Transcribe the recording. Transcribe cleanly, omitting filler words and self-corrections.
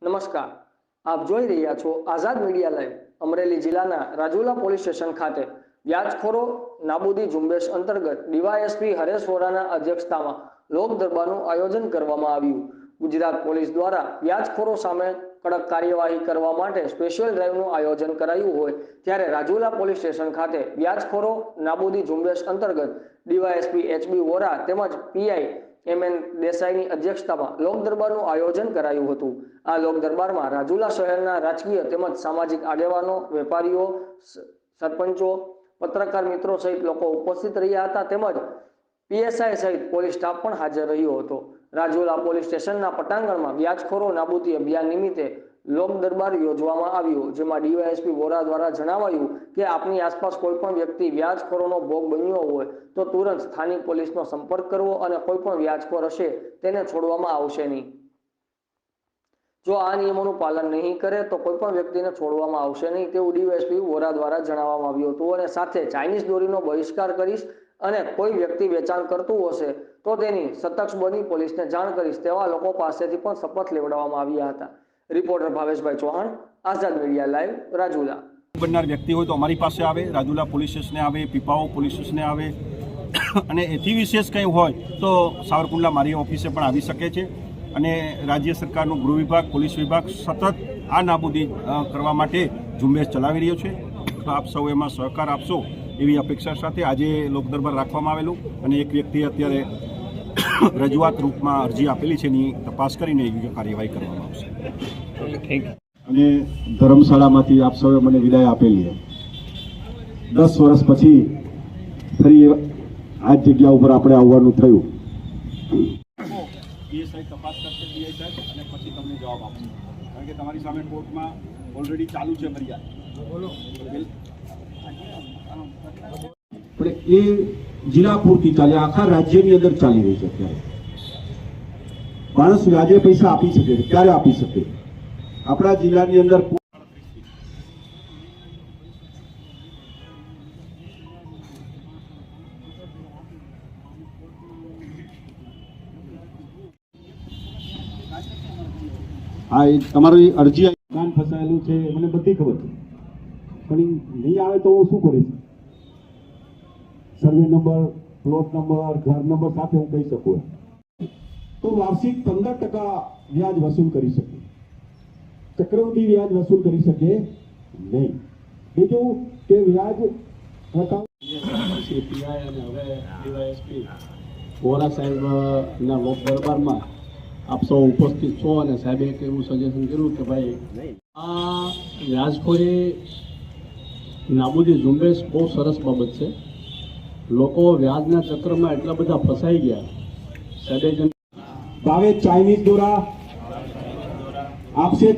નમસ્કાર, આપ જોઈ રહ્યા છો આઝાદ મીડિયા લાઈવ। અમરેલી જિલ્લાના રાજુલા પોલીસ સ્ટેશન ખાતે વ્યાજખોરો નાબૂદી ઝુંબેશ અંતર્ગત ડીવાયએસપી હરેશ વોરાના અધ્યક્ષતામાં લોક દરબારનું આયોજન કરવામાં આવ્યું। ગુજરાત પોલીસ દ્વારા વ્યાજખોરો સામે કડક કાર્યવાહી કરવા માટે સ્પેશિયલ ડ્રાઈવનું આયોજન કરાયું હોય ત્યારે રાજુલા પોલીસ સ્ટેશન ખાતે વ્યાજખોરો નાબૂદી ઝુંબેશ અંતર્ગત ડીવાયએસપી એચબી વોરા તેમજ પીઆઈ એમએન દેસાઈની અધ્યક્ષતામાં લોક દરબારનું આયોજન કરાયું હતું। આ લોક દરબારમાં રાજુલા શહેરના રાજકીય તેમજ સામાજિક આગેવાનો, વેપારીઓ, સરપંચો, પત્રકાર મિત્રો સહિત લોકો ઉપસ્થિત રહ્યા હતા તેમજ પીએસઆઈ સહિત પોલીસ સ્ટાફ પણ હાજર રહ્યો હતો। રાજુલા પોલીસ સ્ટેશનના પટાંગણમાં વ્યાજખોરો નાબૂદી અભિયાન નિમિત્તે લોક દરબાર યોજવામાં આવ્યો, જેમાં ડીવાયએસપી વોરા દ્વારા જણાવાયું કે આપની આસપાસ કોઈ પણ વ્યક્તિ વ્યાજખોરોનો ભોગ બન્યો હોય તો તુરંત સ્થાનિક પોલીસનો સંપર્ક કરવો અને કોઈ પણ વ્યાજખોર હશે તેને છોડવામાં આવશે નહીં। જો આ નિયમોનું પાલન નહીં કરે તો કોઈ પણ વ્યક્તિને છોડવામાં આવશે નહીં તેવું ડીવાયએસપી વોરા દ્વારા જણાવવામાં આવ્યું હતું અને સાથે ચાઇનીઝ દોરીનો બહિષ્કાર કરીશ અને કોઈ વ્યક્તિ વેચાણ કરતું હશે તો તેની સતર્ક બની પોલીસને જાણ કરીશ તેવા લોકો પાસેથી પણ શપથ લેવડાવવામાં આવ્યા હતા। રિપોર્ટર ભાવેશભાઈ ચૌહાણ, આઝાદ મીડિયા લાઈવ, રાજુલા। બનનાર વ્યક્તિ હોય તો અમારી પાસે આવે, રાજુલા પોલીસ સ્ટેશને આવે, પીપાઓ પોલીસ સ્ટેશને આવે અને એથી વિશેષ કંઈ હોય તો સાવરકુંડલા મારી ઓફિસે પણ આવી શકે છે। અને રાજ્ય સરકારનું ગૃહ વિભાગ, પોલીસ વિભાગ સતત આ નાબૂદી કરવા માટે ઝુંબેશ ચલાવી રહ્યો છે, તો આપ સૌ એમાં સહકાર આપશો એવી અપેક્ષા સાથે આજે લોક દરબાર રાખવામાં આવેલું અને એક વ્યક્તિએ અત્યારે રજૂઆત રૂપમાં અરજી આપેલી છે, એની તપાસ કરીને યોગ્ય કાર્યવાહી કરવામાં આવશે। અને ધર્મશાળામાંથી આપ સૌએ મને વિદાય આપેલી 10 વર્ષ પછી ફરી આ જગ્યા ઉપર આપણે આવવાનું થયું। પીએસઆઈ તપાસ કરશે, પીઆઈ સાહેબ, અને પછી તમને જવાબ આપશે, કારણ કે તમારી સામે કોર્ટમાં ઓલરેડી ચાલુ છે ફરિયાદ। પણ એ જિલ્લા પૂરતી ચાલે, આખા રાજ્યની અંદર ચાલી રહી છે। અત્યારે માણસ વ્યાજે પૈસા આપી શકે, ક્યારે આપી શકે? આપણા જિલ્લાની અંદર હા, એ તમારી અરજી કાન ફસાયેલું છે મને બધી ખબર છે, પણ નહીં આવે તો હું શું કરીશ? સર્વે નંબર, પ્લોટ નંબર, ઘર નંબર સાથે હું કહી શકું તો વાર્ષિક 15% વ્યાજ વસૂલ કરી શકે, ચક્રવૃદ્ધિ વ્યાજ વસૂલ કરી શકે નહીં। બીજું કે વ્યાજ પીઆઈ અને હવે ડીવાયએસપી વોરા સાહેબના લોક દરબારમાં આપ સૌ ઉપસ્થિત છો અને સાહેબે એક એવું સજેશન કર્યું કે ભાઈ આ વ્યાજખોરી નાબૂદી ઝુંબેશ બહુ સરસ બાબત છે। લોકો વ્યાજના ચક્રમાં એટલા બધા ફસાઈ ગયા, સાહેબે ભાવે ચાઇનીઝ દોરા આપશે